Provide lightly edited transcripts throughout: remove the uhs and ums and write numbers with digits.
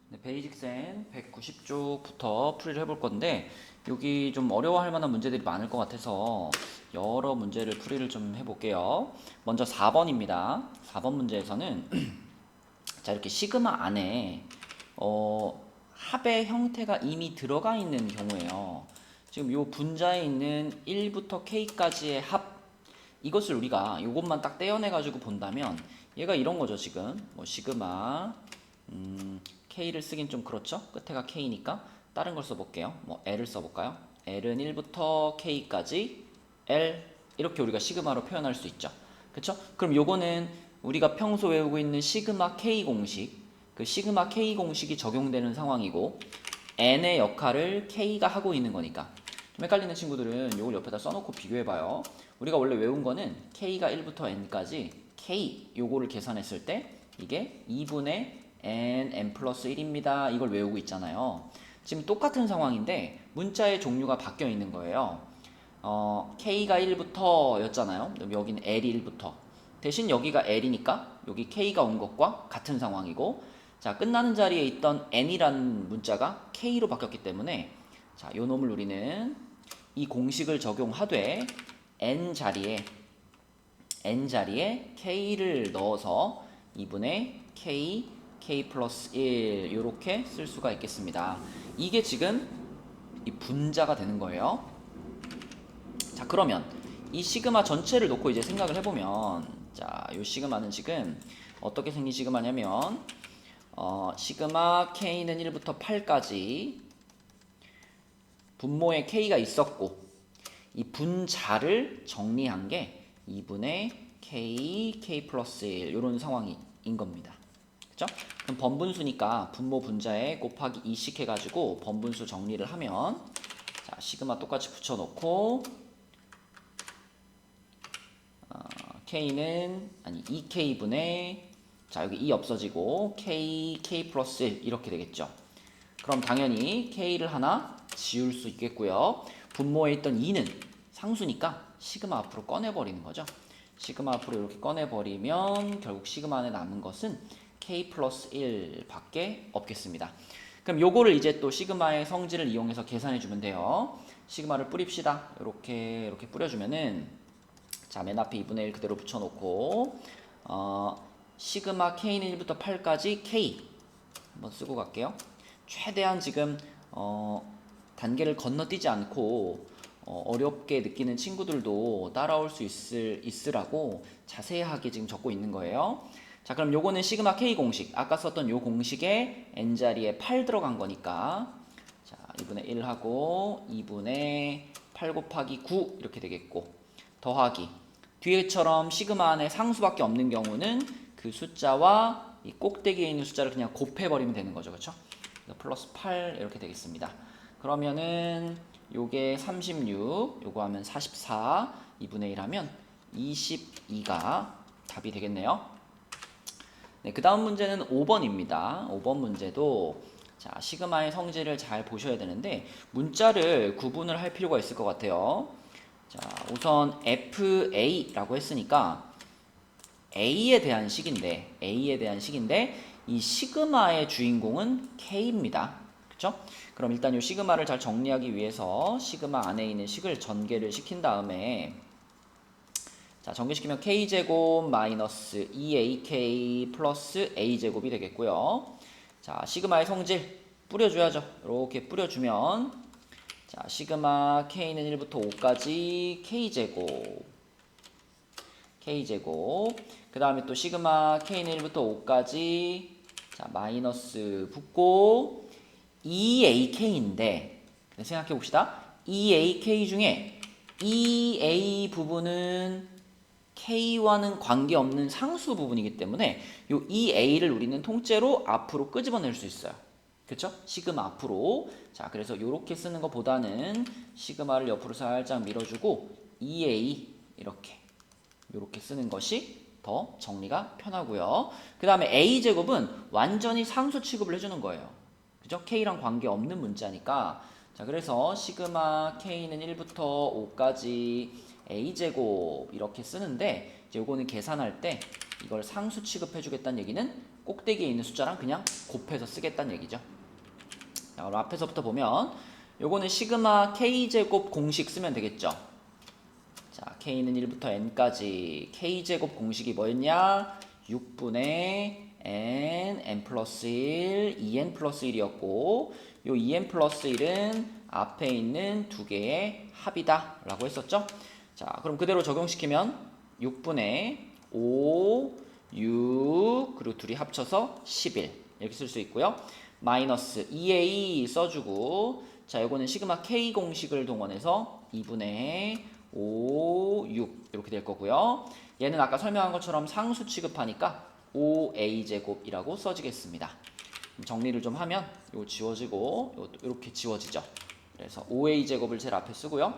네, 베이직센 190쪽부터 풀이를 해볼 건데 여기 좀 어려워할 만한 문제들이 많을 것 같아서 여러 문제를 풀이를 좀 해볼게요. 먼저 4번입니다. 4번 문제에서는 자 이렇게 시그마 안에 합의 형태가 이미 들어가 있는 경우에요. 지금 요 분자에 있는 1부터 k까지의 합 이것을 우리가 요것만 딱 떼어내 가지고 본다면 얘가 이런 거죠. 지금 뭐 시그마 K를 쓰긴 좀 그렇죠. 끝에가 K니까 다른 걸 써볼게요. 뭐 L을 써볼까요? L은 1부터 K까지 L 이렇게 우리가 시그마로 표현할 수 있죠. 그쵸? 그럼 요거는 우리가 평소 외우고 있는 시그마 K 공식 그 시그마 K 공식이 적용되는 상황이고 N의 역할을 K가 하고 있는 거니까 좀 헷갈리는 친구들은 요걸 옆에다 써놓고 비교해봐요. 우리가 원래 외운 거는 K가 1부터 N까지 K 요거를 계산했을 때 이게 2분의 n 플러스 1입니다. 이걸 외우고 있잖아요. 지금 똑같은 상황인데 문자의 종류가 바뀌어 있는 거예요. K가 1부터 였잖아요. 여기는 L이 1부터. 대신 여기가 L이니까 여기 K가 온 것과 같은 상황이고 자 끝나는 자리에 있던 N이라는 문자가 K로 바뀌었기 때문에 자, 요 놈을 우리는 이 공식을 적용하되 N 자리에 K를 넣어서 2분의 K 플러스 1 이렇게 쓸 수가 있겠습니다. 이게 지금 이 분자가 되는 거예요. 자 그러면 이 시그마 전체를 놓고 이제 생각을 해보면 자, 요 시그마는 지금 어떻게 생긴 시그마냐면 시그마 K는 1부터 8까지 분모에 K가 있었고 이 분자를 정리한 게 2분의 K 플러스 1 이런 상황인 겁니다. 그죠? 그럼 번분수니까 분모 분자에 곱하기 2씩 해가지고 번분수 정리를 하면 자 시그마 똑같이 붙여놓고 K는 아니 2K분의 자 여기 2 없어지고 K 플러스 1 이렇게 되겠죠. 그럼 당연히 K를 하나 지울 수 있겠고요. 분모에 있던 2는 상수니까 시그마 앞으로 꺼내버리는 거죠. 시그마 앞으로 이렇게 꺼내버리면 결국 시그마 안에 남은 것은 K 플러스 1 밖에 없겠습니다. 그럼 요거를 이제 또 시그마의 성질을 이용해서 계산해 주면 돼요. 시그마를 뿌립시다. 이렇게 뿌려주면은 자 맨 앞에 2분의 1 그대로 붙여놓고 시그마 K는 1부터 8까지 K 한번 쓰고 갈게요. 최대한 지금 단계를 건너뛰지 않고 어렵게 느끼는 친구들도 따라올 수 있으라고 자세하게 지금 적고 있는 거예요. 자 그럼 요거는 시그마 K 공식 아까 썼던 요 공식에 n자리에 8 들어간 거니까 자 2분의 1 하고 2분의 8 곱하기 9 이렇게 되겠고 더하기 뒤에처럼 시그마 안에 상수밖에 없는 경우는 그 숫자와 이 꼭대기에 있는 숫자를 그냥 곱해버리면 되는 거죠. 그렇죠? 플러스 8 이렇게 되겠습니다. 그러면은 요게 36 요거 하면 44 2분의 1 하면 22가 답이 되겠네요. 네, 그 다음 문제는 5번입니다. 5번 문제도 자 시그마의 성질을 잘 보셔야 되는데 문자를 구분을 할 필요가 있을 것 같아요. 자 우선 FA라고 했으니까 A에 대한 식인데 이 시그마의 주인공은 K입니다. 그쵸? 그럼 일단 이 시그마를 잘 정리하기 위해서 시그마 안에 있는 식을 전개를 시킨 다음에 자 전개시키면 K제곱 마이너스 2AK 플러스 A제곱이 되겠고요. 자 시그마의 성질 뿌려줘야죠. 이렇게 뿌려주면 자 시그마 K는 1부터 5까지 K제곱 그 다음에 또 시그마 K는 1부터 5까지 자 마이너스 붙고 2AK인데 생각해 봅시다. 2AK 중에 2A 부분은 K와는 관계없는 상수 부분이기 때문에 이 2A를 우리는 통째로 앞으로 끄집어낼 수 있어요. 그쵸? 시그마 앞으로. 자, 그래서 이렇게 쓰는 것보다는 시그마를 옆으로 살짝 밀어주고 2A 이렇게 쓰는 것이 더 정리가 편하고요. 그 다음에 A제곱은 완전히 상수 취급을 해주는 거예요. 그죠? K랑 관계없는 문자니까 자 그래서 시그마 K는 1부터 5까지 A제곱 이렇게 쓰는데 이제 요거는 계산할 때 이걸 상수 취급해 주겠다는 얘기는 꼭대기에 있는 숫자랑 그냥 곱해서 쓰겠다는 얘기죠. 자, 그럼 앞에서부터 보면 요거는 시그마 k제곱 공식 쓰면 되겠죠. 자, k는 1부터 n까지 k제곱 공식이 뭐였냐? 6분의 n 플러스 1, 2n 플러스 1이었고 요 2n 플러스 1은 앞에 있는 두 개의 합이다 라고 했었죠. 자, 그럼 그대로 적용시키면 6분의 5, 6 그리고 둘이 합쳐서 11 이렇게 쓸 수 있고요. 마이너스 2a 써주고 자, 요거는 시그마 k 공식을 동원해서 2분의 5, 6 이렇게 될 거고요. 얘는 아까 설명한 것처럼 상수 취급하니까 5a제곱이라고 써지겠습니다. 정리를 좀 하면 요 지워지고 요것도 이렇게 지워지죠. 그래서 5a제곱을 제일 앞에 쓰고요.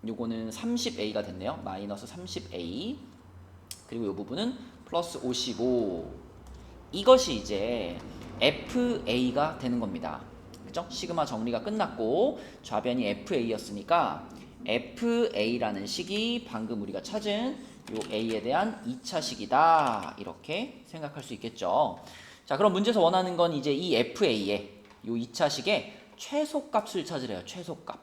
요거는 30a가 됐네요. 마이너스 30a 그리고 요 부분은 플러스 55 이것이 이제 FA가 되는 겁니다. 그죠? 시그마 정리가 끝났고 좌변이 FA였으니까 FA라는 식이 방금 우리가 찾은 요 A에 대한 2차 식이다 이렇게 생각할 수 있겠죠. 자, 그럼 문제에서 원하는 건 이제 이 FA의 요 2차 식의 최소값을 찾으래요. 최소값.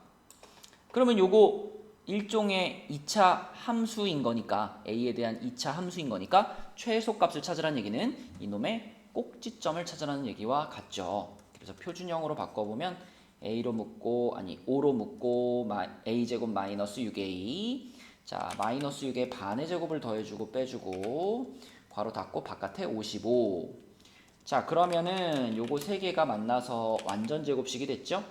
그러면 요거 일종의 2차 함수인 거니까 A에 대한 2차 함수인 거니까 최소값을 찾으라는 얘기는 이놈의 꼭지점을 찾으라는 얘기와 같죠. 그래서 표준형으로 바꿔보면 A로 묶고 아니 5로 묶고 A제곱 마이너스 6A 자 마이너스 6에 반의 제곱을 더해주고 빼주고 괄호 닫고 바깥에 55 자 그러면은 요거 세 개가 만나서 완전 제곱식이 됐죠?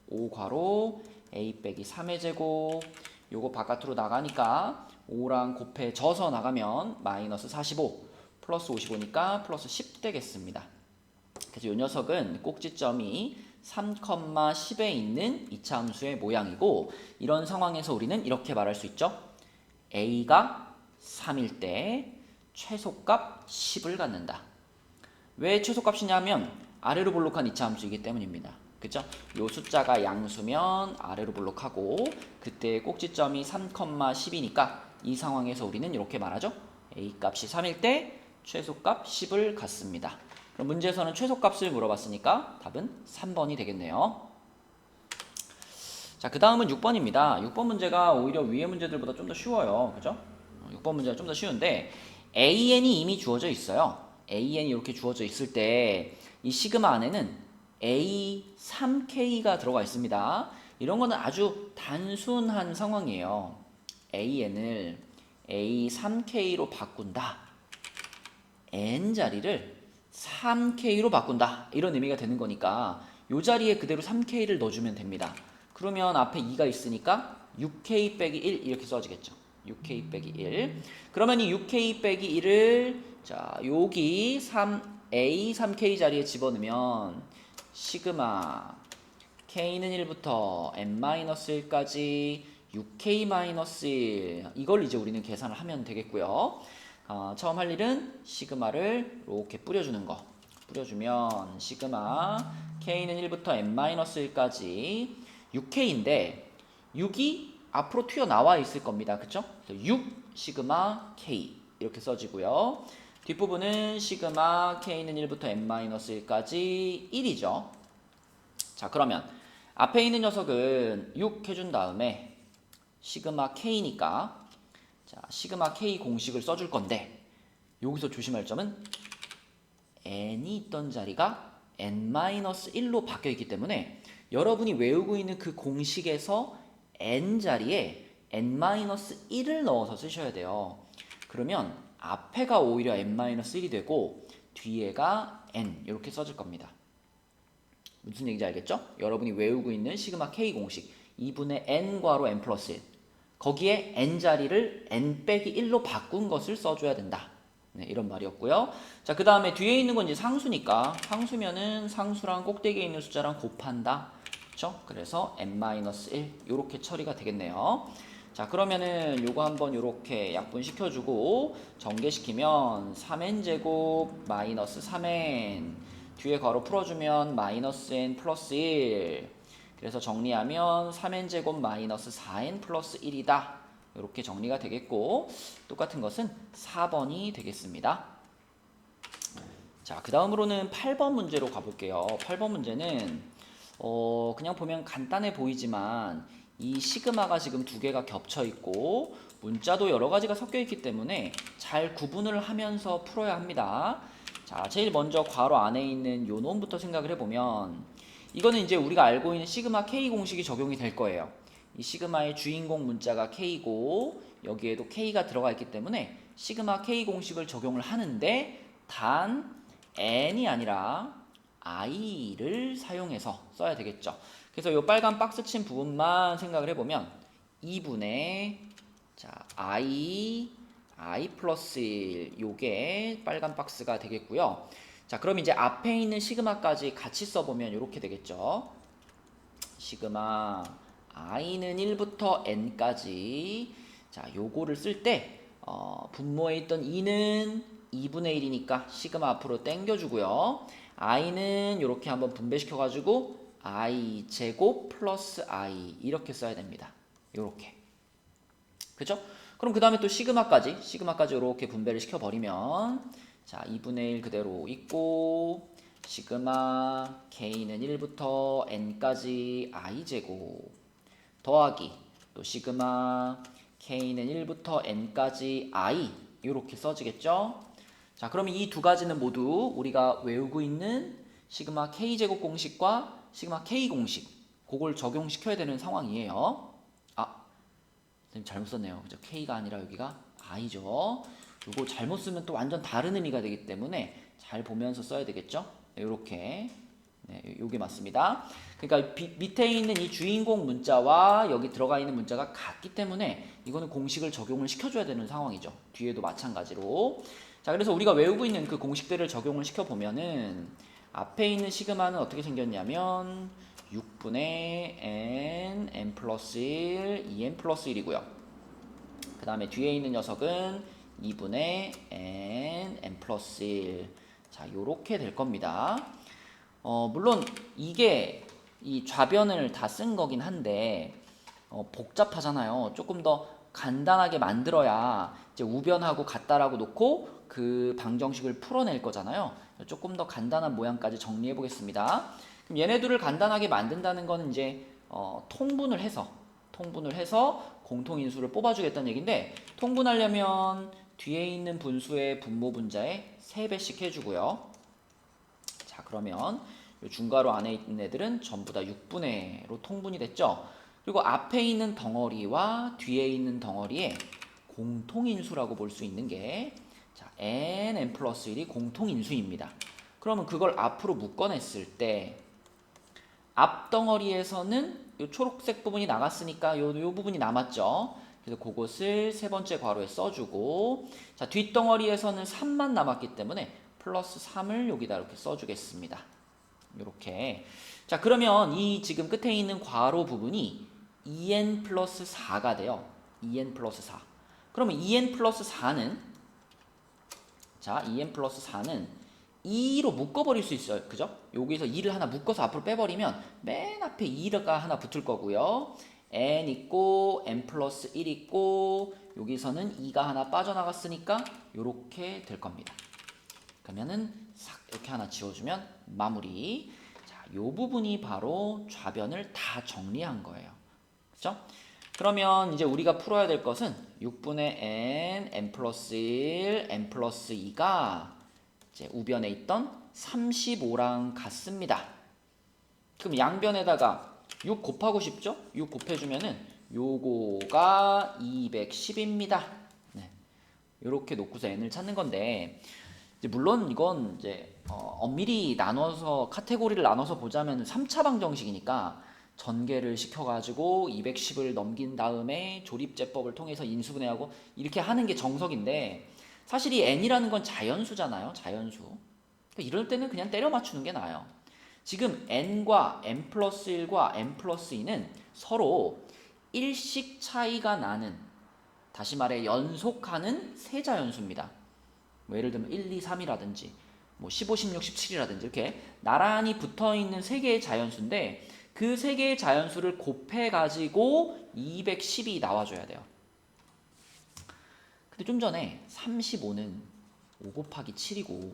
5 괄호 A 빼기 3의 제곱 요거 바깥으로 나가니까 5랑 곱해져서 나가면 마이너스 45 플러스 55니까 플러스 10 되겠습니다. 그래서 이 녀석은 꼭지점이 3,10에 있는 2차 함수의 모양이고 이런 상황에서 우리는 이렇게 말할 수 있죠. A가 3일 때 최소값 10을 갖는다. 왜 최소값이냐 하면 아래로 볼록한 2차 함수이기 때문입니다. 그죠? 요 숫자가 양수면 아래로 볼록하고 그때 꼭지점이 3,10이니까 이 상황에서 우리는 이렇게 말하죠. A 값이 3일 때 최소값 10을 갖습니다. 그럼 문제에서는 최소값을 물어봤으니까 답은 3번이 되겠네요. 자, 그 다음은 6번입니다. 6번 문제가 오히려 위의 문제들보다 좀 더 쉬워요. 그죠? 6번 문제가 좀 더 쉬운데 AN이 이미 주어져 있어요. AN이 이렇게 주어져 있을 때 이 시그마 안에는 A3K가 들어가 있습니다. 이런 거는 아주 단순한 상황이에요. AN을 A3K로 바꾼다. N 자리를 3K로 바꾼다. 이런 의미가 되는 거니까 이 자리에 그대로 3K를 넣어주면 됩니다. 그러면 앞에 2가 있으니까 6K 빼기 1 이렇게 써지겠죠. 6K 빼기 1. 그러면 이 6K 빼기 1을 자 여기 A 3K 자리에 집어넣으면 시그마 K는 1부터 N-1까지 6K-1 이걸 이제 우리는 계산을 하면 되겠고요. 처음 할 일은 시그마를 이렇게 뿌려주는 거. 뿌려주면 시그마 K는 1부터 N-1까지 6K인데 6이 앞으로 튀어나와 있을 겁니다. 그쵸? 6 시그마 K 이렇게 써지고요. 뒷부분은 시그마 K는 1부터 N-1까지 1이죠. 자 그러면 앞에 있는 녀석은 6 해준 다음에 시그마 K니까 자 시그마 K 공식을 써줄 건데 여기서 조심할 점은 N이 있던 자리가 N-1로 바뀌어 있기 때문에 여러분이 외우고 있는 그 공식에서 N 자리에 N-1을 넣어서 쓰셔야 돼요. 그러면 앞에가 오히려 N-1이 되고 뒤에가 N 이렇게 써질 겁니다. 무슨 얘기인지 알겠죠? 여러분이 외우고 있는 시그마 K 공식 2분의 N 괄호 N 플러스 1 거기에 N 자리를 N 빼기 1로 바꾼 것을 써줘야 된다. 네, 이런 말이었고요. 자, 그 다음에 뒤에 있는 건 이제 상수니까 상수면은 상수랑 꼭대기에 있는 숫자랑 곱한다. 그렇죠? 그래서 N-1 이렇게 처리가 되겠네요. 자, 그러면은 요거 한번 요렇게 약분시켜주고 전개시키면 3n 제곱 마이너스 3n 뒤에 괄호 풀어주면 마이너스 n 플러스 1 그래서 정리하면 3n 제곱 마이너스 4n 플러스 1이다. 이렇게 정리가 되겠고 똑같은 것은 4번이 되겠습니다. 자, 그 다음으로는 8번 문제로 가볼게요. 8번 문제는 그냥 보면 간단해 보이지만 이 시그마가 지금 두 개가 겹쳐 있고 문자도 여러 가지가 섞여 있기 때문에 잘 구분을 하면서 풀어야 합니다. 자, 제일 먼저 괄호 안에 있는 요 놈부터 생각을 해보면 이거는 이제 우리가 알고 있는 시그마 K 공식이 적용이 될 거예요. 이 시그마의 주인공 문자가 K고 여기에도 K가 들어가 있기 때문에 시그마 K 공식을 적용을 하는데 단 n이 아니라 i를 사용해서 써야 되겠죠. 그래서 이 빨간 박스 친 부분만 생각을 해보면 2분의 자 i 플러스 1 요게 빨간 박스가 되겠고요. 자, 그럼 이제 앞에 있는 시그마까지 같이 써보면 이렇게 되겠죠. 시그마 i는 1부터 n까지 자 요거를 쓸 때 분모에 있던 2는 2분의 1이니까 시그마 앞으로 당겨주고요. i는 이렇게 한번 분배시켜 가지고 i 제곱 플러스 i 이렇게 써야 됩니다. 이렇게 그죠? 그럼 그 다음에 또 시그마까지 이렇게 분배를 시켜버리면 자 2분의 1 그대로 있고 시그마 k는 1부터 n까지 i 제곱 더하기 또 시그마 k는 1부터 n까지 i 이렇게 써지겠죠? 자, 그러면 이 두 가지는 모두 우리가 외우고 있는 시그마 k제곱 공식과 시그마 k 공식 그걸 적용시켜야 되는 상황이에요. 아, 선생님 잘못 썼네요. 그죠? k가 아니라 여기가 i죠. 이거 잘못 쓰면 또 완전 다른 의미가 되기 때문에 잘 보면서 써야 되겠죠? 네, 이렇게 네, 요게 맞습니다. 그러니까 밑에 있는 이 주인공 문자와 여기 들어가 있는 문자가 같기 때문에 이거는 공식을 적용을 시켜줘야 되는 상황이죠. 뒤에도 마찬가지로. 자, 그래서 우리가 외우고 있는 그 공식들을 적용을 시켜보면은 앞에 있는 시그마는 어떻게 생겼냐면 6분의 n 플러스 1, 2n 플러스 1이고요. 그 다음에 뒤에 있는 녀석은 2분의 n 플러스 1. 자, 요렇게 될 겁니다. 물론 이게 이 좌변을 다 쓴 거긴 한데 복잡하잖아요. 조금 더 간단하게 만들어야 이제 우변하고 같다라고 놓고 그 방정식을 풀어낼 거잖아요. 조금 더 간단한 모양까지 정리해 보겠습니다. 그럼 얘네들을 간단하게 만든다는 거는 이제 통분을 해서 공통인수를 뽑아주겠다는 얘기인데 통분하려면 뒤에 있는 분수의 분모 분자에 3배씩 해주고요. 자, 그러면 이 중괄호 안에 있는 애들은 전부 다 6분의로 통분이 됐죠. 그리고 앞에 있는 덩어리와 뒤에 있는 덩어리의 공통인수라고 볼 수 있는 게 자, n 플러스 1이 공통인수입니다. 그러면 그걸 앞으로 묶어냈을 때 앞덩어리에서는 이 초록색 부분이 나갔으니까 요 부분이 남았죠. 그래서 그것을 세 번째 괄호에 써주고 자, 뒷덩어리에서는 3만 남았기 때문에 플러스 3을 여기다 이렇게 써주겠습니다. 이렇게. 자, 그러면 이 지금 끝에 있는 괄호 부분이 2n 플러스 4가 돼요. 2n 플러스 4. 그러면 2n 플러스 4는 자, 2n 플러스 4는 2로 묶어버릴 수 있어요. 그죠? 여기서 2를 하나 묶어서 앞으로 빼버리면 맨 앞에 2가 하나 붙을 거고요. n 있고 n 플러스 1 있고 여기서는 2가 하나 빠져나갔으니까 이렇게 될 겁니다. 그러면은 싹 이렇게 하나 지워주면 마무리. 자, 요 부분이 바로 좌변을 다 정리한 거예요. 그죠? 그러면 이제 우리가 풀어야 될 것은 6분의 n 플러스 1, n 플러스 2가 이제 우변에 있던 35랑 같습니다. 그럼 양변에다가 6 곱하고 싶죠? 6 곱해주면은 요거가 210입니다. 네. 이렇게 놓고서 n을 찾는 건데 이제 물론 이건 이제 엄밀히 나눠서 카테고리를 나눠서 보자면 3차 방정식이니까 전개를 시켜가지고 210을 넘긴 다음에 조립제법을 통해서 인수분해하고 이렇게 하는 게 정석인데 사실 이 n이라는 건 자연수잖아요. 자연수. 그러니까 이럴 때는 그냥 때려 맞추는 게 나아요. 지금 n과 n 플러스 1과 n 플러스 2는 서로 일식 차이가 나는 다시 말해 연속하는 세자연수입니다. 뭐 예를 들면 1, 2, 3이라든지 뭐 15, 16, 17이라든지 이렇게 나란히 붙어있는 세 개의 자연수인데 그 세 개의 자연수를 곱해가지고 210이 나와줘야 돼요. 근데 좀 전에 35는 5 곱하기 7이고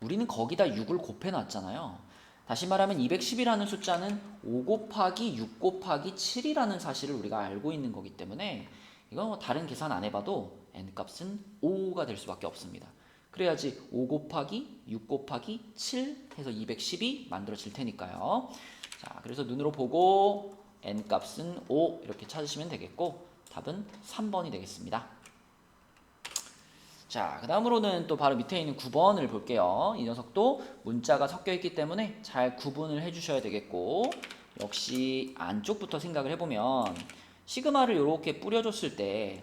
우리는 거기다 6을 곱해놨잖아요. 다시 말하면 210이라는 숫자는 5 곱하기 6 곱하기 7이라는 사실을 우리가 알고 있는 거기 때문에 이건 뭐 다른 계산 안 해봐도 n값은 5가 될 수밖에 없습니다. 그래야지 5 곱하기 6 곱하기 7 해서 210이 만들어질 테니까요. 자, 그래서 눈으로 보고 n값은 5 이렇게 찾으시면 되겠고 답은 3번이 되겠습니다. 자, 그 다음으로는 또 바로 밑에 있는 9번을 볼게요. 이 녀석도 문자가 섞여 있기 때문에 잘 구분을 해주셔야 되겠고 역시 안쪽부터 생각을 해보면 시그마를 이렇게 뿌려줬을 때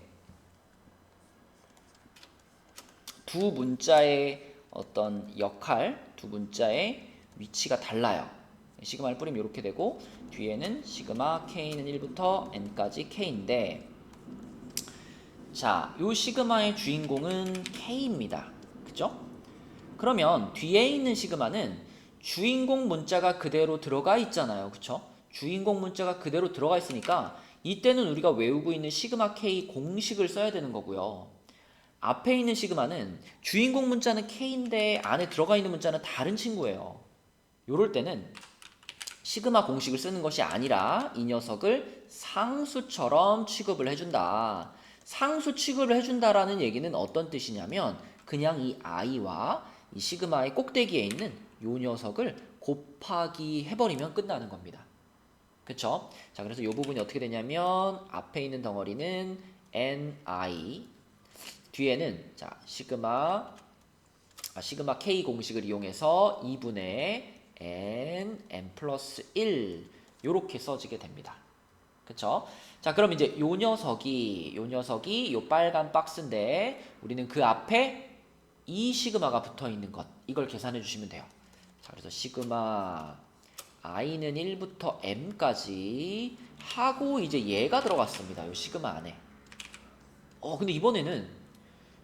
두 문자의 어떤 역할, 두 문자의 위치가 달라요. 시그마를 뿌리면 이렇게 되고 뒤에는 시그마 K는 1부터 N까지 K인데 자, 요 시그마의 주인공은 K입니다. 그죠? 그러면 뒤에 있는 시그마는 주인공 문자가 그대로 들어가 있잖아요. 그쵸? 주인공 문자가 그대로 들어가 있으니까 이때는 우리가 외우고 있는 시그마 K 공식을 써야 되는 거고요. 앞에 있는 시그마는 주인공 문자는 K인데 안에 들어가 있는 문자는 다른 친구예요. 요럴 때는 시그마 공식을 쓰는 것이 아니라 이 녀석을 상수처럼 취급을 해준다. 상수 취급을 해준다라는 얘기는 어떤 뜻이냐면 그냥 이 i와 이 시그마의 꼭대기에 있는 요 녀석을 곱하기 해버리면 끝나는 겁니다. 그쵸? 자, 그래서 요 부분이 어떻게 되냐면 앞에 있는 덩어리는 ni 뒤에는 자 시그마 K 공식을 이용해서 2분의 n 플러스 1 요렇게 써지게 됩니다. 그쵸? 자, 그럼 이제 요 녀석이 요 빨간 박스인데 우리는 그 앞에 이 시그마가 붙어 있는 것 이걸 계산해 주시면 돼요. 자, 그래서 시그마 i는 1부터 m까지 하고 이제 얘가 들어갔습니다. 요 시그마 안에. 근데 이번에는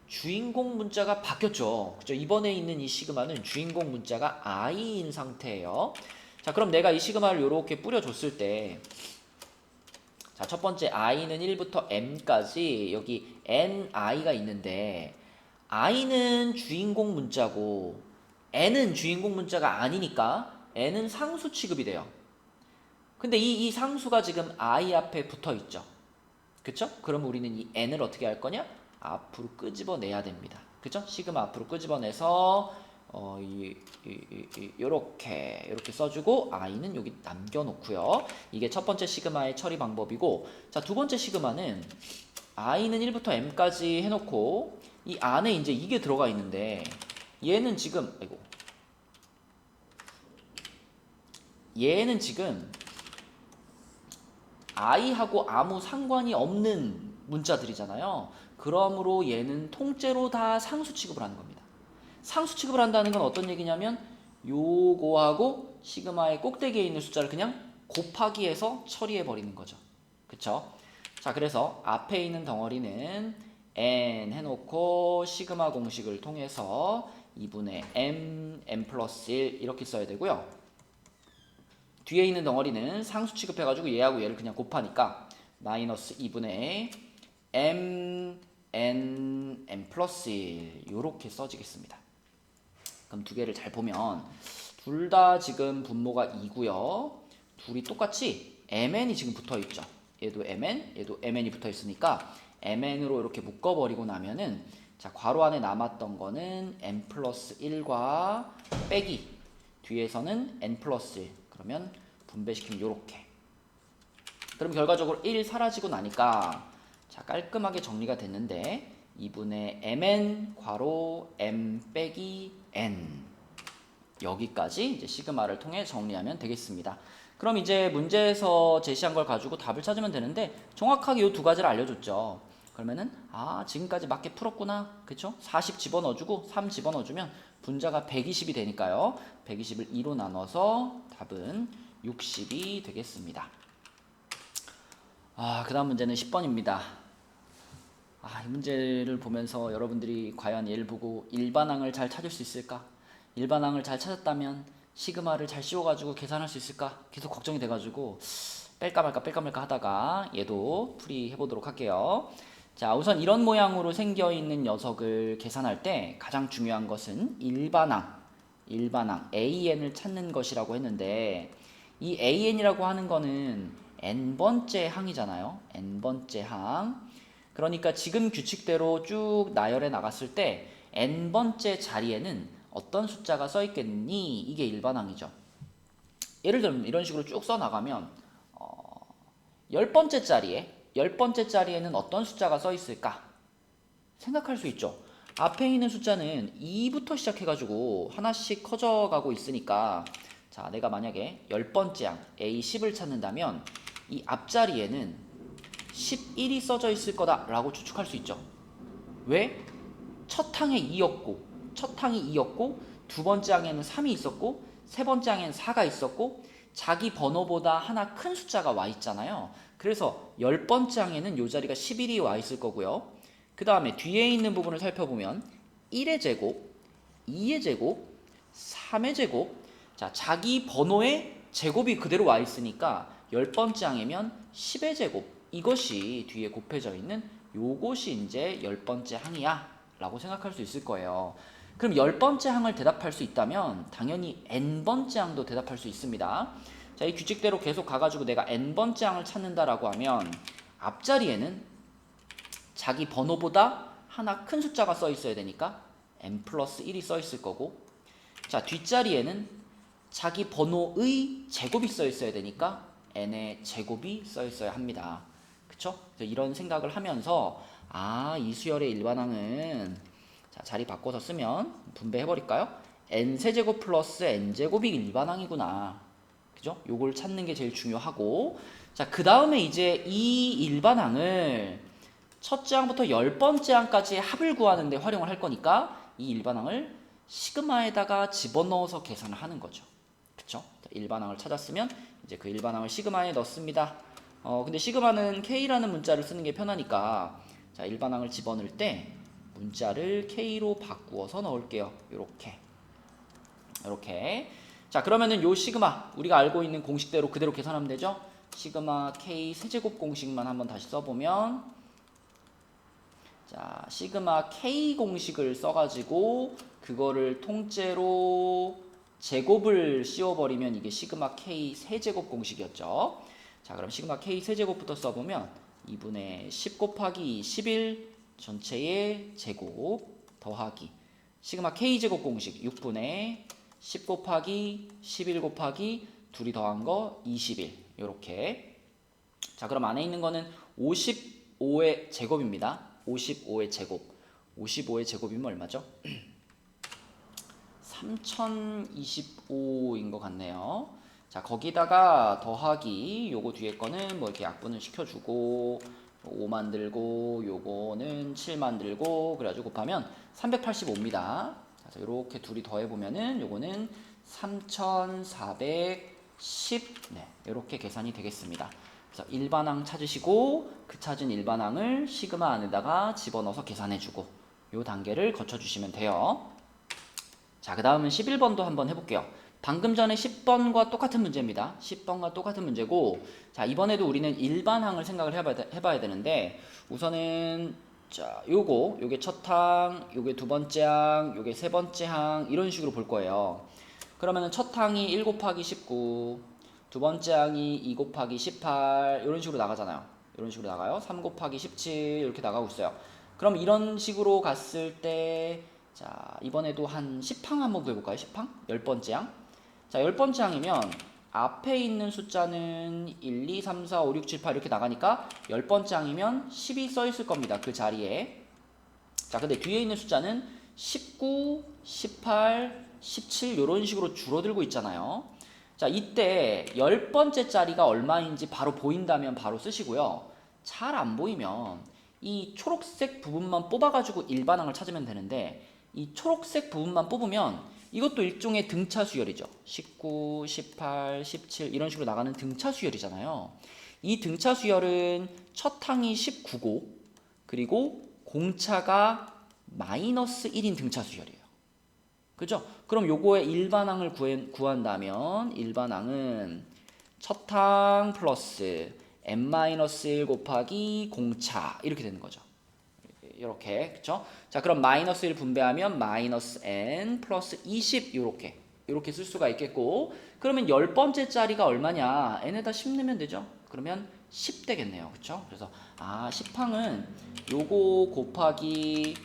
주인공 문자가 바뀌었죠. 그죠? 이번에 있는 이 시그마는 주인공 문자가 i인 상태예요. 자, 그럼 내가 이 시그마를 이렇게 뿌려줬을 때 자, 첫 번째 i는 1부터 m까지 여기 ni가 있는데 i는 주인공 문자고 n은 주인공 문자가 아니니까 n은 상수 취급이 돼요. 근데 이 상수가 지금 i 앞에 붙어 있죠. 그쵸? 그럼 우리는 이 n을 어떻게 할 거냐? 앞으로 끄집어내야 됩니다. 그쵸? 시그마 앞으로 끄집어내서 요렇게 써주고 i는 여기 남겨놓고요. 이게 첫 번째 시그마의 처리 방법이고 자, 두 번째 시그마는 i는 1부터 m까지 해놓고 이 안에 이제 이게 들어가 있는데 얘는 지금 i하고 아무 상관이 없는 문자들이잖아요. 그러므로 얘는 통째로 다 상수 취급을 하는 겁니다. 상수 취급을 한다는 건 어떤 얘기냐면 요거하고 시그마의 꼭대기에 있는 숫자를 그냥 곱하기 해서 처리해 버리는 거죠. 그쵸? 자, 그래서 앞에 있는 덩어리는 n 해놓고 시그마 공식을 통해서 2분의 m 플러스 1 이렇게 써야 되고요. 뒤에 있는 덩어리는 상수 취급해가지고 얘하고 얘를 그냥 곱하니까 마이너스 2분의 m 플러스 1 요렇게 써지겠습니다. 그럼 두 개를 잘 보면 둘 다 지금 분모가 2고요. 둘이 똑같이 mn이 지금 붙어 있죠. 얘도 mn, 얘도 mn이 붙어 있으니까 mn으로 이렇게 묶어버리고 나면은 자, 괄호 안에 남았던 거는 n 플러스 1과 빼기 뒤에서는 n 플러스 1 그러면 분배시키면 요렇게 그럼 결과적으로 1 사라지고 나니까 자, 깔끔하게 정리가 됐는데 2분의 mn 괄호 m 빼기 n 여기까지 이제 시그마를 통해 정리하면 되겠습니다. 그럼 이제 문제에서 제시한 걸 가지고 답을 찾으면 되는데 정확하게 이 두 가지를 알려줬죠. 그러면은 지금까지 맞게 풀었구나. 그쵸? 40 집어넣어주고 3 집어넣어주면 분자가 120이 되니까요. 120을 2로 나눠서 답은 60이 되겠습니다. 그 다음 문제는 10번입니다. 이 문제를 보면서 여러분들이 과연 얘를 보고 일반항을 잘 찾을 수 있을까? 일반항을 잘 찾았다면 시그마를 잘 씌워가지고 계산할 수 있을까? 계속 걱정이 돼가지고 뺄까 말까 하다가 얘도 풀이해보도록 할게요. 자, 우선 이런 모양으로 생겨있는 녀석을 계산할 때 가장 중요한 것은 일반항. 일반항 AN을 찾는 것이라고 했는데 이 AN이라고 하는 거는 n번째 항이잖아요. n번째 항. 그러니까 지금 규칙대로 쭉 나열해 나갔을 때 n번째 자리에는 어떤 숫자가 써 있겠니? 이게 일반항이죠. 예를 들면 이런 식으로 쭉 써 나가면 10번째 자리에는 어떤 숫자가 써 있을까? 생각할 수 있죠. 앞에 있는 숫자는 2부터 시작해가지고 하나씩 커져가고 있으니까 자, 내가 만약에 10번째 항 A10을 찾는다면 이 앞자리에는 11이 써져 있을 거다라고 추측할 수 있죠. 왜? 첫 항에 2였고 두 번째 항에는 3이 있었고 세 번째 항에는 4가 있었고 자기 번호보다 하나 큰 숫자가 와 있잖아요. 그래서 10번째 항에는 이 자리가 11이 와 있을 거고요. 그 다음에 뒤에 있는 부분을 살펴보면 1의 제곱, 2의 제곱, 3의 제곱. 자, 자기 번호의 제곱이 그대로 와 있으니까 10번째 항이면 10의 제곱. 이것이 뒤에 곱해져 있는 요것이 이제 10번째 항이야 라고 생각할 수 있을 거예요. 그럼 10번째 항을 대답할 수 있다면 당연히 n번째 항도 대답할 수 있습니다. 자, 이 규칙대로 계속 가가지고 내가 n번째 항을 찾는다라고 하면 앞자리에는 자기 번호보다 하나 큰 숫자가 써 있어야 되니까 n 플러스 1이 써 있을 거고, 자, 뒷자리에는 자기 번호의 제곱이 써 있어야 되니까 n의 제곱이 써 있어야 합니다. 그쵸? 이런 생각을 하면서 이 수열의 일반항은 자, 자리 바꿔서 쓰면 분배해 버릴까요? n 세제곱 플러스 n 제곱이 일반항이구나. 그죠? 요걸 찾는 게 제일 중요하고, 자, 그 다음에 이제 이 일반항을 첫째 항부터 10번째 항까지의 합을 구하는 데 활용을 할 거니까 이 일반항을 시그마에다가 집어넣어서 계산을 하는 거죠. 그쵸? 일반항을 찾았으면 이제 그 일반항을 시그마에 넣습니다. 근데 시그마는 K라는 문자를 쓰는 게 편하니까 자, 일반항을 집어넣을 때 문자를 K로 바꾸어서 넣을게요. 요렇게. 자, 그러면은 요 시그마 우리가 알고 있는 공식대로 그대로 계산하면 되죠? 시그마 K 세제곱 공식만 한번 다시 써보면, 자, 시그마 K 공식을 써가지고 그거를 통째로 제곱을 씌워버리면 이게 시그마 K 세제곱 공식이었죠. 자, 그럼 시그마 K 세제곱부터 써보면 2분의 10 곱하기 11 전체의 제곱 더하기 시그마 K 제곱 공식 6분의 10 곱하기 11 곱하기 둘이 더한 거 21 요렇게. 자, 그럼 안에 있는 거는 55의 제곱입니다. 55의 제곱. 55의 제곱이면 얼마죠? 3025인 것 같네요. 자, 거기다가 더하기 요거 뒤에 거는 뭐 이렇게 약분을 시켜주고 5 만들고 요거는 7 만들고 그래가지고 곱하면 385입니다. 자, 이렇게 둘이 더해보면은 요거는 3410 네, 이렇게 계산이 되겠습니다. 그래서 일반항 찾으시고 그 찾은 일반항을 시그마 안에다가 집어넣어서 계산해주고 요 단계를 거쳐주시면 돼요. 자, 그 다음은 11번도 한번 해볼게요. 방금 전에 10번과 똑같은 문제입니다. 10번과 똑같은 문제고, 자, 이번에도 우리는 일반항을 생각을 해봐야 되는데, 우선은 자, 요게 첫 항, 요게 두 번째 항, 요게 세 번째 항 이런 식으로 볼 거예요. 그러면은 첫 항이 1 곱하기 19, 두 번째 항이 2 곱하기 18 이런 식으로 나가잖아요. 이런 식으로 나가요. 3 곱하기 17 이렇게 나가고 있어요. 그럼 이런 식으로 갔을 때 자, 이번에도 한 10항 한번 구해볼까요? 10항? 10번째 항? 자, 10번째 항이면 앞에 있는 숫자는 1, 2, 3, 4, 5, 6, 7, 8 이렇게 나가니까 10번째 항이면 10이 써 있을 겁니다. 그 자리에. 자, 근데 뒤에 있는 숫자는 19, 18, 17 이런 식으로 줄어들고 있잖아요. 자, 이때 10번째 자리가 얼마인지 바로 보인다면 바로 쓰시고요. 잘 안 보이면 이 초록색 부분만 뽑아가지고 일반항을 찾으면 되는데, 이 초록색 부분만 뽑으면 이것도 일종의 등차 수열이죠. 19, 18, 17 이런 식으로 나가는 등차 수열이잖아요. 이 등차 수열은 첫 항이 19고 그리고 공차가 마이너스 1인 등차 수열이에요. 그죠? 그럼 요거의 일반항을 구한다면 일반항은 첫 항 플러스 n-1 곱하기 공차 이렇게 되는 거죠. 이렇게 그쵸? 자 그럼 마이너스 1 분배하면 마이너스 n 플러스 20 이렇게 쓸 수가 있겠고 그러면 10번째 짜리가 얼마냐 n에다 10 넣으면 되죠? 그러면 10 되겠네요. 그쵸? 그래서 10항은 요거 곱하기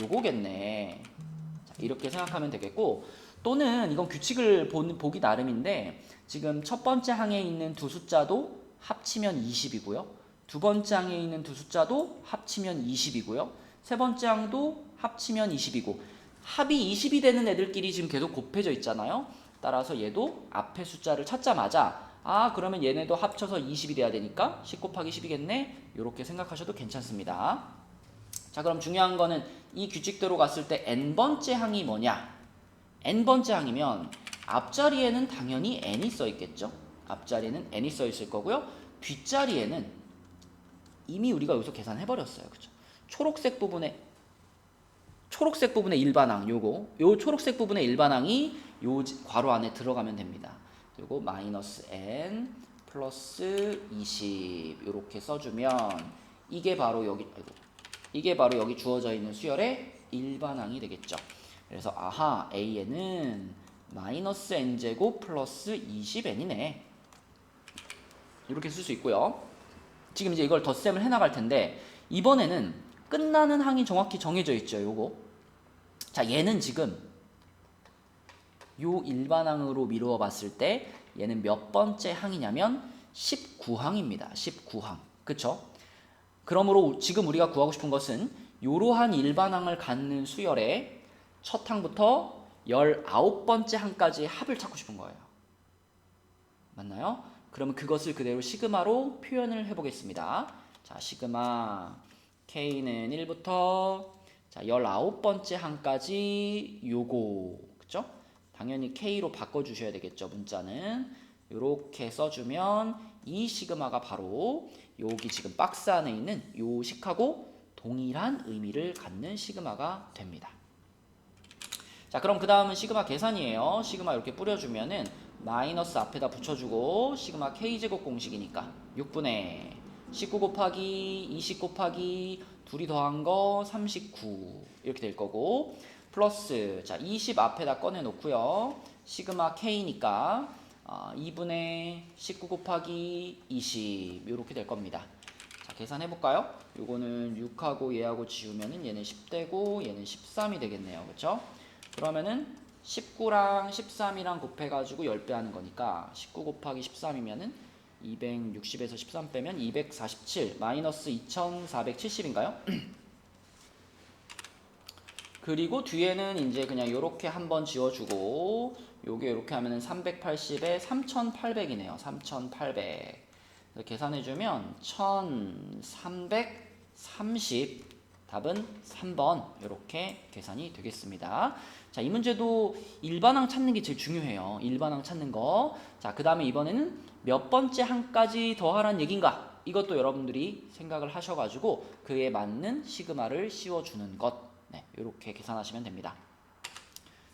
요거겠네. 자, 이렇게 생각하면 되겠고 또는 이건 규칙을 보기 나름인데 지금 첫 번째 항에 있는 두 숫자도 합치면 20이고요. 두 번째 항에 있는 두 숫자도 합치면 20이고요. 세 번째 항도 합치면 20이고 합이 20이 되는 애들끼리 지금 계속 곱해져 있잖아요. 따라서 얘도 앞에 숫자를 찾자마자 그러면 얘네도 합쳐서 20이 돼야 되니까 10 곱하기 10이겠네. 이렇게 생각하셔도 괜찮습니다. 자 그럼 중요한 거는 이 규칙대로 갔을 때 n번째 항이 뭐냐? n번째 항이면 앞자리에는 당연히 n이 써 있겠죠. 앞자리에는 n이 써 있을 거고요. 뒷자리에는 이미 우리가 여기서 계산해 버렸어요. 그죠? 초록색 부분의 일반항 요 초록색 부분의 일반항이 요 괄호 안에 들어가면 됩니다. 그리고 마이너스 n 플러스 20 이렇게 써주면 이게 바로 여기 주어져 있는 수열의 일반항이 되겠죠. 그래서 an은 마이너스 n제곱 플러스 20n이네. 이렇게 쓸 수 있고요. 지금 이제 이걸 덧셈을 해나갈 텐데 이번에는 끝나는 항이 정확히 정해져 있죠. 요거. 자 얘는 지금 요 일반항으로 미루어 봤을 때 얘는 몇 번째 항이냐면 19항입니다. 19항. 그쵸? 그러므로 지금 우리가 구하고 싶은 것은 이러한 일반항을 갖는 수열의 첫 항부터 19번째 항까지의 합을 찾고 싶은 거예요. 맞나요? 그러면 그것을 그대로 시그마로 표현을 해보겠습니다. 자, 시그마 K는 1부터 19번째 항까지 요거 그쵸? 당연히 K로 바꿔주셔야 되겠죠. 문자는 이렇게 써주면 이 시그마가 바로 여기 지금 박스 안에 있는 요 식하고 동일한 의미를 갖는 시그마가 됩니다. 자 그럼 그 다음은 시그마 계산이에요. 시그마 이렇게 뿌려주면은 마이너스 앞에다 붙여주고 시그마 K제곱 공식이니까 6분의 19 곱하기 20 곱하기 둘이 더한 거 39 이렇게 될 거고 플러스 20 앞에다 꺼내 놓고요. 시그마 K니까 2분의 19 곱하기 20 이렇게 될 겁니다. 자 계산해 볼까요? 요거는 6하고 얘하고 지우면은 얘는 10되고 얘는 13이 되겠네요. 그렇죠? 그러면은 19랑 13이랑 곱해가지고 10배 하는 거니까 19 곱하기 13이면은 260에서 13 빼면 247 마이너스 2470인가요? 그리고 뒤에는 이제 그냥 요렇게 한번 지워주고 요게 이렇게 하면은 380에 3800이네요. 3800 계산해주면 1330 답은 3번 이렇게 계산이 되겠습니다. 자, 이 문제도 일반항 찾는 게 제일 중요해요. 일반항 찾는 거. 자, 그 다음에 이번에는 몇 번째 항까지 더하란 얘긴가? 이것도 여러분들이 생각을 하셔가지고 그에 맞는 시그마를 씌워주는 것. 네, 이렇게 계산하시면 됩니다.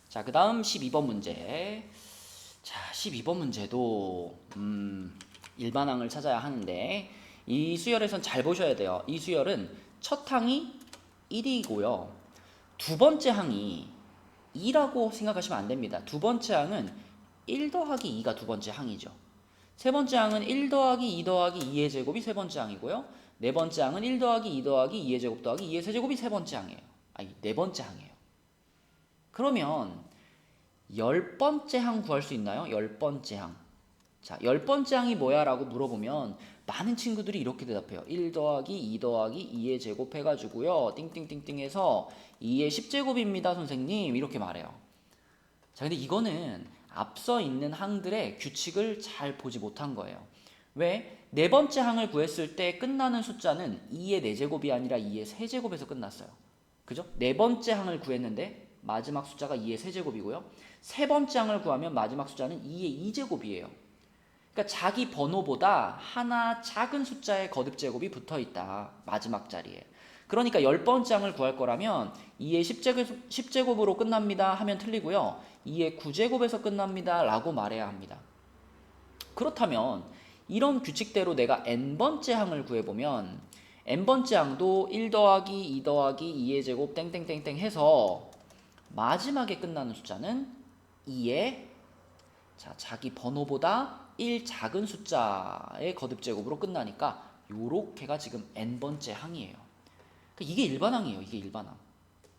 자, 그 다음 12번 문제. 자, 12번 문제도 일반항을 찾아야 하는데 이 수열에선 잘 보셔야 돼요. 이 수열은 첫 항이 1이고요. 두 번째 항이 2라고 생각하시면 안 됩니다. 두 번째 항은 1 더하기 2가 두 번째 항이죠. 세 번째 항은 1 더하기 2 더하기 2의 제곱이 세 번째 항이고요. 네 번째 항은 1 더하기 2 더하기 2의 제곱 더하기 2의 세제곱이 세 번째 항이에요. 아니, 네 번째 항이에요. 그러면 10번째 항 구할 수 있나요? 10번째 항. 자, 10번째 항이 뭐야? 라고 물어보면 많은 친구들이 이렇게 대답해요. 1 더하기 2 더하기 2의 제곱 해가지고요. 띵띵띵띵 해서 2의 10제곱입니다, 선생님. 이렇게 말해요. 자, 근데 이거는 앞서 있는 항들의 규칙을 잘 보지 못한 거예요. 왜? 네 번째 항을 구했을 때 끝나는 숫자는 2의 4제곱이 아니라 2의 세제곱에서 끝났어요. 그죠? 네 번째 항을 구했는데 마지막 숫자가 2의 세제곱이고요. 세 번째 항을 구하면 마지막 숫자는 2의 2제곱이에요. 그러니까 자기 번호보다 하나 작은 숫자의 거듭 제곱이 붙어 있다. 마지막 자리에. 그러니까 10번째 항을 구할 거라면 2의 10제곱으로 끝납니다 하면 틀리고요. 2의 9제곱에서 끝납니다 라고 말해야 합니다. 그렇다면 이런 규칙대로 내가 n번째 항을 구해보면 n번째 항도 1 더하기 2 더하기 2의 제곱 땡땡땡땡 해서 마지막에 끝나는 숫자는 2의 자기 번호보다 1 작은 숫자의 거듭제곱으로 끝나니까 요렇게가 지금 n번째 항이에요. 그러니까 이게 일반항이에요. 이게 일반항.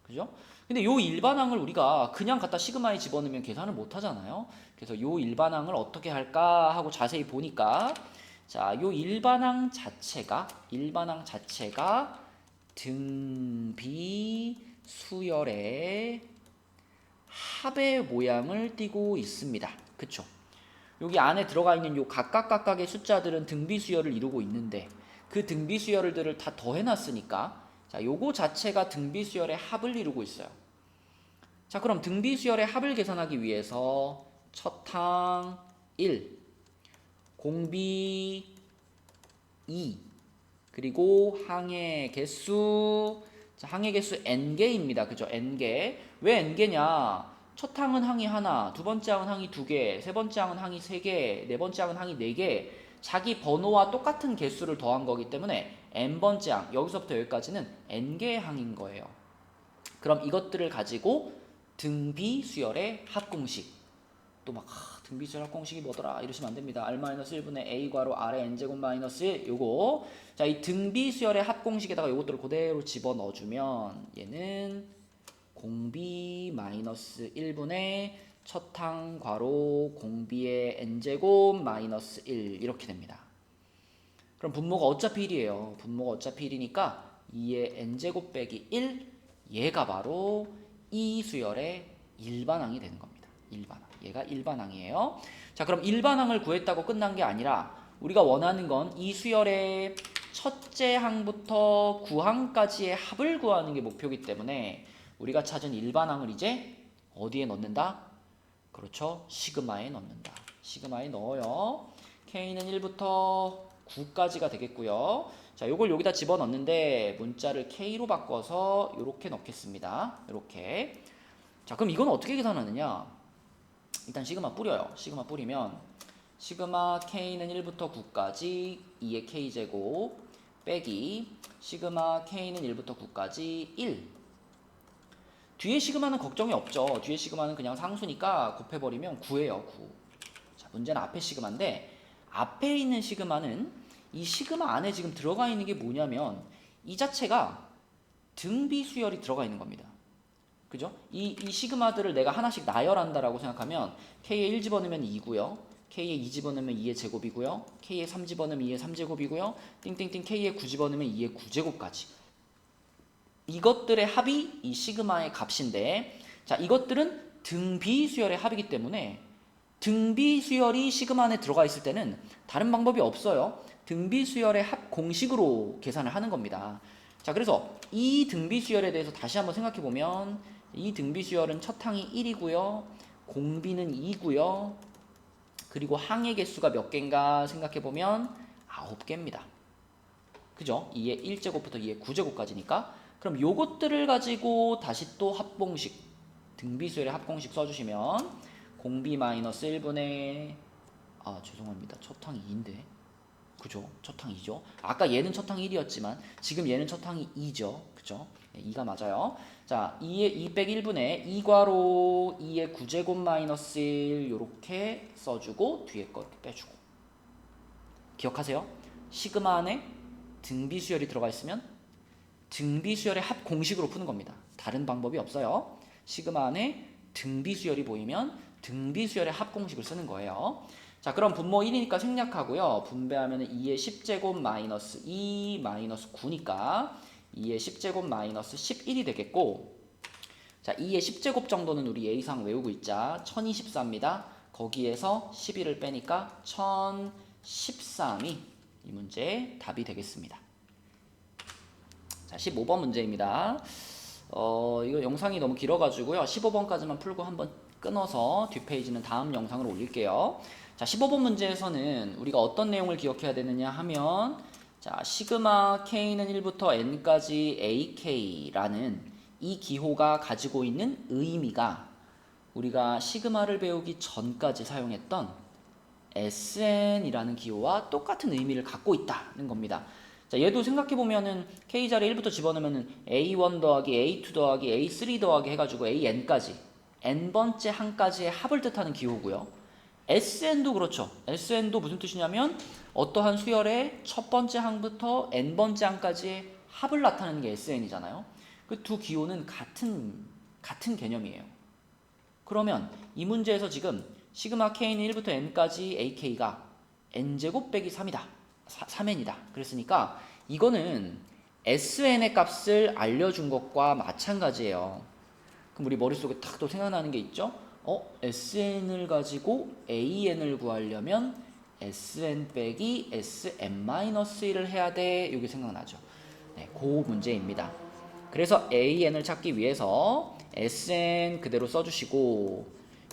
그죠? 근데 요 일반항을 우리가 그냥 갖다 시그마에 집어넣으면 계산을 못 하잖아요. 그래서 요 일반항을 어떻게 할까 하고 자세히 보니까 자, 요 일반항 자체가 등비 수열의 합의 모양을 띠고 있습니다. 그쵸? 여기 안에 들어가 있는 요 각각의 숫자들은 등비 수열을 이루고 있는데 그 등비 수열들을 다 더해놨으니까 자, 요거 자체가 등비 수열의 합을 이루고 있어요. 자, 그럼 등비 수열의 합을 계산하기 위해서 첫항 1, 공비 2, 그리고 항의 개수, 자, 항의 개수 n개입니다. 그죠? n개. 왜 n개냐? 첫 항은 항이 하나, 두 번째 항은 항이 두 개, 세 번째 항은 항이 세 개, 네 번째 항은 항이 네 개. 자기 번호와 똑같은 개수를 더한 거기 때문에 n번째 항, 여기서부터 여기까지는 n개의 항인 거예요. 그럼 이것들을 가지고 등비 수열의 합공식, 또 막 등비 수열 합공식이 뭐더라 이러시면 안 됩니다. r-1분의 a 괄호 r의 n제곱 마이너스 1 요거. 자, 이 등비 수열의 합공식에다가 요것들을 그대로 집어 넣어주면 얘는 공비 마이너스 1분의 첫항 괄호 공비의 n제곱 마이너스 1 이렇게 됩니다. 그럼 분모가 어차피 1이에요. 분모가 어차피 1이니까 2의 n제곱 빼기 1, 얘가 바로 이 수열의 일반항이 되는 겁니다. 일반항. 얘가 일반항이에요. 자, 그럼 일반항을 구했다고 끝난 게 아니라 우리가 원하는 건 이 수열의 첫째 항부터 9항까지의 합을 구하는 게 목표이기 때문에 우리가 찾은 일반항을 이제 어디에 넣는다? 그렇죠. 시그마에 넣는다. 시그마에 넣어요. K는 1부터 9까지가 되겠고요. 자, 요걸 여기다 집어넣는데 문자를 K로 바꿔서 이렇게 넣겠습니다. 이렇게. 자, 그럼 이건 어떻게 계산하느냐? 일단 시그마 뿌려요. 시그마 뿌리면 시그마 K는 1부터 9까지 2의 K제곱 빼기 시그마 K는 1부터 9까지 1. 뒤에 시그마는 걱정이 없죠. 뒤에 시그마는 그냥 상수니까 곱해버리면 9예요. 9. 자, 문제는 앞에 시그마인데 앞에 있는 시그마는 이 시그마 안에 지금 들어가 있는 게 뭐냐면 이 자체가 등비 수열이 들어가 있는 겁니다. 그죠? 이 시그마들을 내가 하나씩 나열한다라고 생각하면 K에 1 집어넣으면 2고요. K에 2 집어넣으면 2의 제곱이고요. K에 3 집어넣으면 2의 3제곱이고요. 띵띵띵 K에 9 집어넣으면 2의 9제곱까지. 이것들의 합이 이 시그마의 값인데 자, 이것들은 등비 수열의 합이기 때문에 등비 수열이 시그마 안에 들어가 있을 때는 다른 방법이 없어요. 등비 수열의 합 공식으로 계산을 하는 겁니다. 자, 그래서 이 등비 수열에 대해서 다시 한번 생각해 보면 이 등비 수열은 첫 항이 1이고요. 공비는 2고요. 그리고 항의 개수가 몇 개인가 생각해 보면 9개입니다. 그죠? 2의 1제곱부터 2의 9제곱까지니까 그럼 요것들을 가지고 다시 또 합공식 등비 수열의 합공식 써주시면 공비 마이너스 1분의 죄송합니다. 첫 항이 2인데 그죠? 첫 항 2죠. 아까 얘는 첫 항 1이었지만 지금 얘는 첫 항이 2죠. 그죠? 2가 맞아요. 자, 2의 2 빼기 1분의 2괄호 2의 9제곱 마이너스 1 요렇게 써주고 뒤에 거 이렇게 빼주고. 기억하세요? 시그마 안에 등비 수열이 들어가 있으면 등비 수열의 합 공식으로 푸는 겁니다. 다른 방법이 없어요. 시그마 안에 등비 수열이 보이면 등비 수열의 합 공식을 쓰는 거예요. 자, 그럼 분모 1이니까 생략하고요. 분배하면 2의 10제곱 마이너스 2 마이너스 9니까 2의 10제곱 마이너스 11이 되겠고 자, 2의 10제곱 정도는 우리 예의상 외우고 있자. 1024입니다. 거기에서 11을 빼니까 1013이 이 문제의 답이 되겠습니다. 자, 15번 문제입니다. 이거 영상이 너무 길어가지고요. 15번까지만 풀고 한번 끊어서 뒷페이지는 다음 영상으로 올릴게요. 자, 15번 문제에서는 우리가 어떤 내용을 기억해야 되느냐 하면 자, 시그마 K는 1부터 N까지 AK라는 이 기호가 가지고 있는 의미가 우리가 시그마를 배우기 전까지 사용했던 SN이라는 기호와 똑같은 의미를 갖고 있다는 겁니다. 자, 얘도 생각해보면은 K 자리에 1부터 집어넣으면은 A1 더하기 A2 더하기 A3 더하기 해가지고 AN까지 N번째 항까지의 합을 뜻하는 기호고요. SN도 그렇죠. SN도 무슨 뜻이냐면 어떠한 수열의 첫 번째 항부터 N번째 항까지의 합을 나타내는 게 SN이잖아요. 그 두 기호는 같은 개념이에요. 그러면 이 문제에서 지금 시그마 K는 1부터 N까지 AK가 N제곱 빼기 3이다. 3N이다. 그랬으니까 이거는 SN의 값을 알려준 것과 마찬가지예요. 그럼 우리 머릿속에 딱 또 생각나는 게 있죠? SN을 가지고 AN을 구하려면 SN 빼기 SM-1을 해야 돼. 이게 생각나죠? 네, 그 문제입니다. 그래서 AN을 찾기 위해서 SN 그대로 써주시고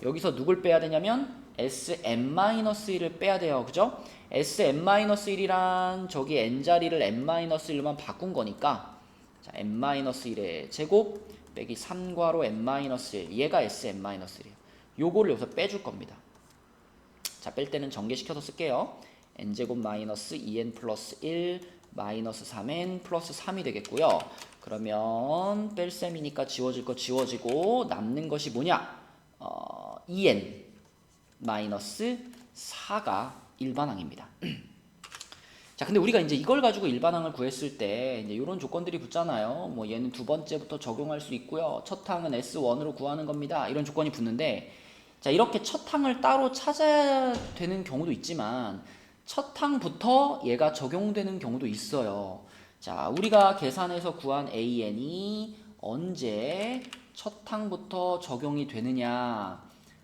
여기서 누굴 빼야 되냐면 SM-1을 빼야 돼요. 그죠? SM-1이란 저기 N자리를 M-1로만 바꾼 거니까 자, M-1의 제곱 빼기 3괄호 M-1 얘가 SM-1이에요. 요거를 여기서 빼줄 겁니다. 자, 뺄 때는 전개시켜서 쓸게요. N제곱 마이너스 2N 플러스 1 마이너스 3N 플러스 3이 되겠고요. 그러면 뺄셈이니까 지워질 거 지워지고 남는 것이 뭐냐? 2N 마이너스 4가 일반항입니다. 자, 근데 우리가 이제 이걸 가지고 일반항을 구했을 때 이제 이런 조건들이 붙잖아요. 뭐 얘는 두 번째부터 적용할 수 있고요. 첫 항은 S1으로 구하는 겁니다. 이런 조건이 붙는데 자, 이렇게 첫 항을 따로 찾아야 되는 경우도 있지만 첫 항부터 얘가 적용되는 경우도 있어요. 자, 우리가 계산해서 구한 AN이 언제 첫 항부터 적용이 되느냐,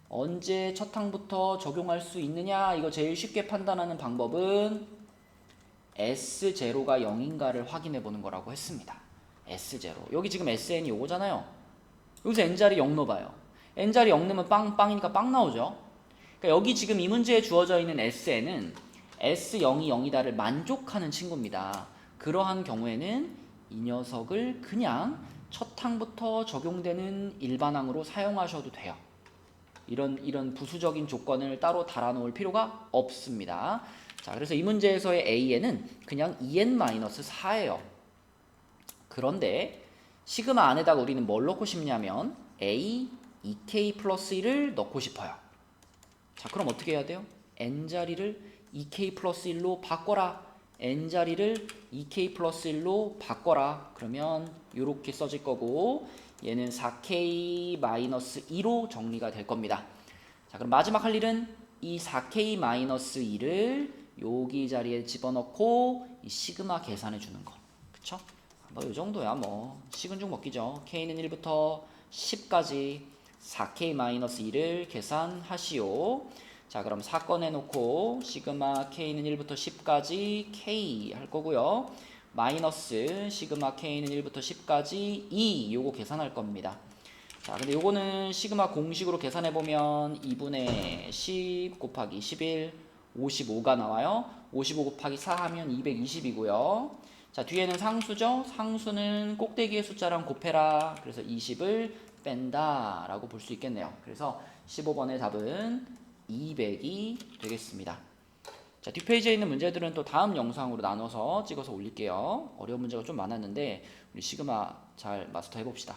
언제 첫 항부터 적용할 수 있느냐, 이거 제일 쉽게 판단하는 방법은 S0가 0인가를 확인해 보는 거라고 했습니다. S0. 여기 지금 SN이 요거잖아요. 여기서 N자리 0 넣어봐요. N자리 0 넣으면 빵이니까 빵 나오죠. 그러니까 여기 지금 이 문제에 주어져 있는 SN은 S0이 0이다를 만족하는 친구입니다. 그러한 경우에는 이 녀석을 그냥 첫 항부터 적용되는 일반항으로 사용하셔도 돼요. 이런 부수적인 조건을 따로 달아놓을 필요가 없습니다. 자, 그래서 이 문제에서의 AN은 그냥 2N-4예요. 그런데 시그마 안에다가 우리는 뭘 넣고 싶냐면 A, 2K 플러스 1을 넣고 싶어요. 자, 그럼 어떻게 해야 돼요? N자리를 2K 플러스 1로 바꿔라. N자리를 2K 플러스 1로 바꿔라. 그러면 이렇게 써질 거고 얘는 4K 마이너스 2로 정리가 될 겁니다. 자, 그럼 마지막 할 일은 이 4K 마이너스 2를 여기 자리에 집어넣고 이 시그마 계산해 주는 거. 그쵸? 뭐 이 정도야 뭐 식은 죽 먹기죠. K는 1부터 10까지 4K 마이너스 2를 계산하시오. 자, 그럼 4 꺼내놓고 시그마 K는 1부터 10까지 K 할 거고요. 마이너스 시그마 K는 1부터 10까지 2 요거 계산할 겁니다. 자, 근데 요거는 시그마 공식으로 계산해보면 2분의 10 곱하기 11 55가 나와요. 55 곱하기 4 하면 220이고요. 자, 뒤에는 상수죠. 상수는 꼭대기의 숫자랑 곱해라. 그래서 20을 뺀다 라고 볼 수 있겠네요. 그래서 15번의 답은 200이 되겠습니다. 자, 뒷페이지에 있는 문제들은 또 다음 영상으로 나눠서 찍어서 올릴게요. 어려운 문제가 좀 많았는데 우리 시그마 잘 마스터 해봅시다.